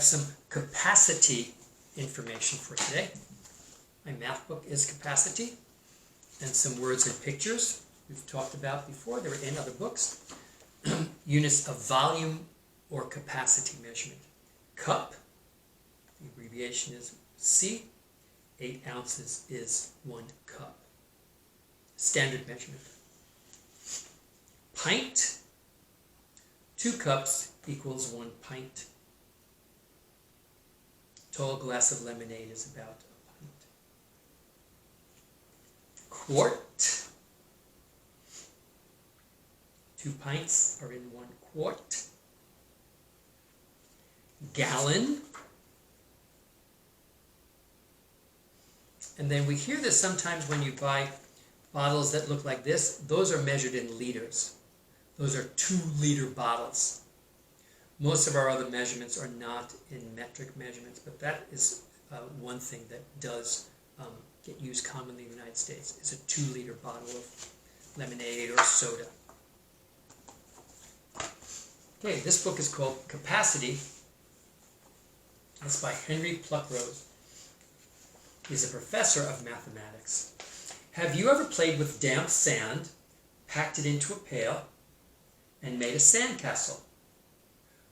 some capacity information for today. My math book is capacity, and some words and pictures we've talked about before. They were in other books. Units of volume or capacity measurement. Cup, the abbreviation is C. 8 ounces is 1 cup. Standard measurement. Pint, 2 cups equals 1 pint. Tall glass of lemonade is about a pint. Quart, 2 pints are in 1 quart. Gallon, and then we hear this sometimes when you buy bottles that look like this. Those are measured in liters. Those are 2-liter bottles. Most of our other measurements are not in metric measurements, but that is one thing that does get used commonly in the United States, is a 2-liter bottle of lemonade or soda. Okay, this book is called Capacity. It's by Henry Pluckrose. He's a professor of mathematics. Have you ever played with damp sand, packed it into a pail, and made a sandcastle?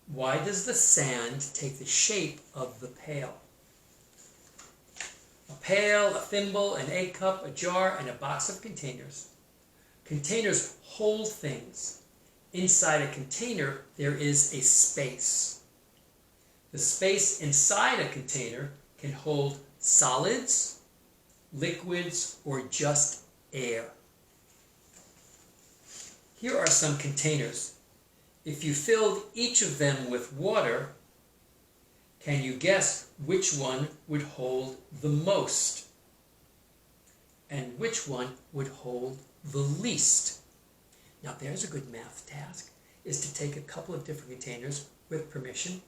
Why does the sand take the shape of the pail? A pail, a thimble, an egg cup, a jar, and a box of containers. Containers hold things. Inside a container, there is a space. The space inside a container can hold solids, liquids, or just air. Here are some containers. If you filled each of them with water, can you guess which one would hold the most? And which one would hold the least? Now there's a good math task, is to take a couple of different containers with permission,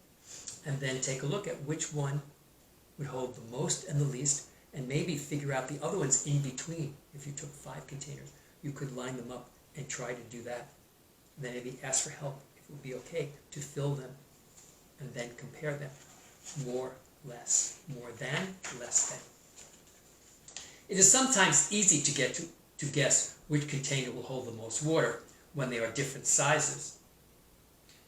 and then take a look at which one would hold the most and the least, and maybe figure out the other ones in between. If you took 5 containers, you could line them up and try to do that. And then maybe ask for help if it would be okay to fill them, and then compare them. More, less, more than, less than. It is sometimes easy to guess which container will hold the most water when they are different sizes.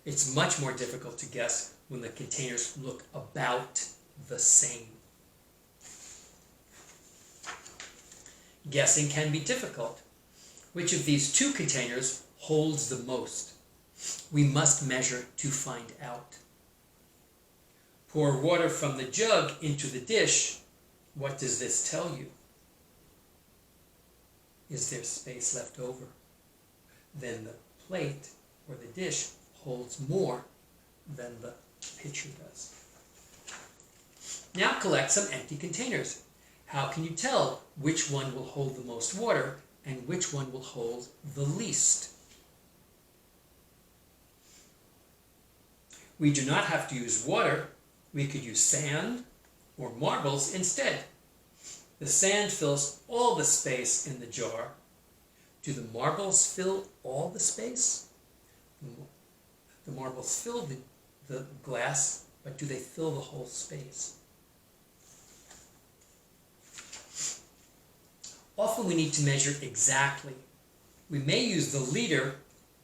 It's much more difficult to guess when the containers look about the same. Guessing can be difficult. Which of these 2 containers holds the most? We must measure to find out. Pour water from the jug into the dish. What does this tell you? Is there space left over? Then the plate or the dish holds more than the pitcher does. Now collect some empty containers. How can you tell which one will hold the most water and which one will hold the least? We do not have to use water. We could use sand or marbles instead. The sand fills all the space in the jar. Do the marbles fill all the space? The marbles fill the glass, but do they fill the whole space? Often we need to measure exactly. We may use the liter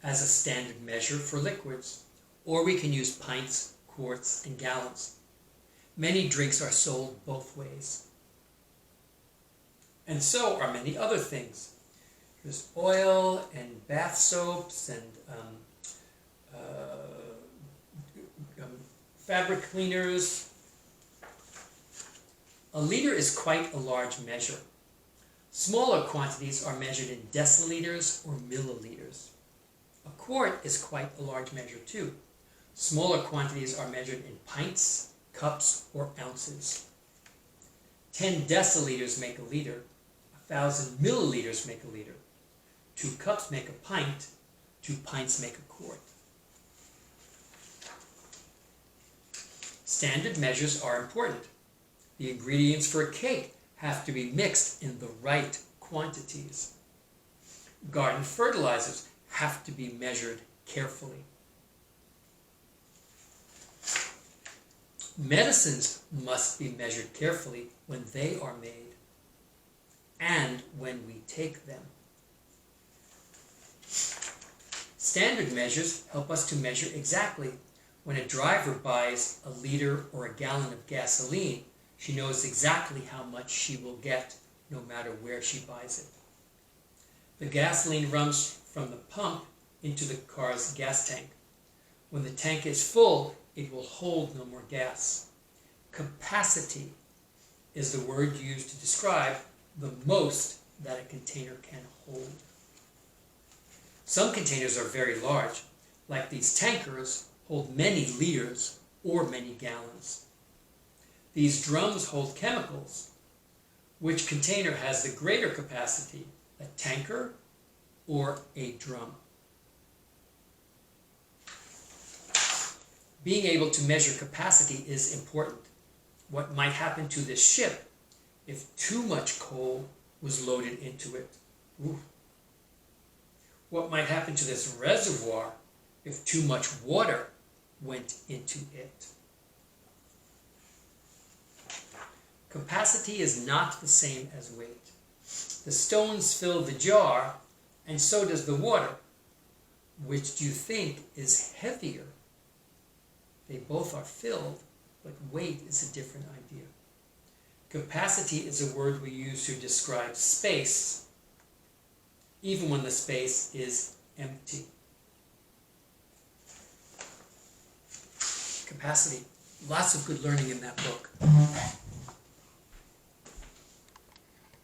as a standard measure for liquids, or we can use pints, quarts, and gallons. Many drinks are sold both ways. And so are many other things. There's oil and bath soaps and fabric cleaners. A liter is quite a large measure. Smaller quantities are measured in deciliters or milliliters. A quart is quite a large measure too. Smaller quantities are measured in pints, cups, or ounces. 10 deciliters make a liter. 1,000 milliliters make a liter. 2 cups make a pint. 2 pints make a quart. Standard measures are important. The ingredients for a cake have to be mixed in the right quantities. Garden fertilizers have to be measured carefully. Medicines must be measured carefully when they are made and when we take them. Standard measures help us to measure exactly. When a driver buys a liter or a gallon of gasoline, she knows exactly how much she will get no matter where she buys it. The gasoline runs from the pump into the car's gas tank. When the tank is full, it will hold no more gas. Capacity is the word used to describe the most that a container can hold. Some containers are very large, like these tankers hold many liters or many gallons. These drums hold chemicals. Which container has the greater capacity, a tanker or a drum? Being able to measure capacity is important. What might happen to this ship if too much coal was loaded into it? Ooh. What might happen to this reservoir if too much water went into it? Capacity is not the same as weight. The stones fill the jar, and so does the water. Which do you think is heavier? They both are filled, but weight is a different idea. Capacity is a word we use to describe space, even when the space is empty. Capacity. Lots of good learning in that book.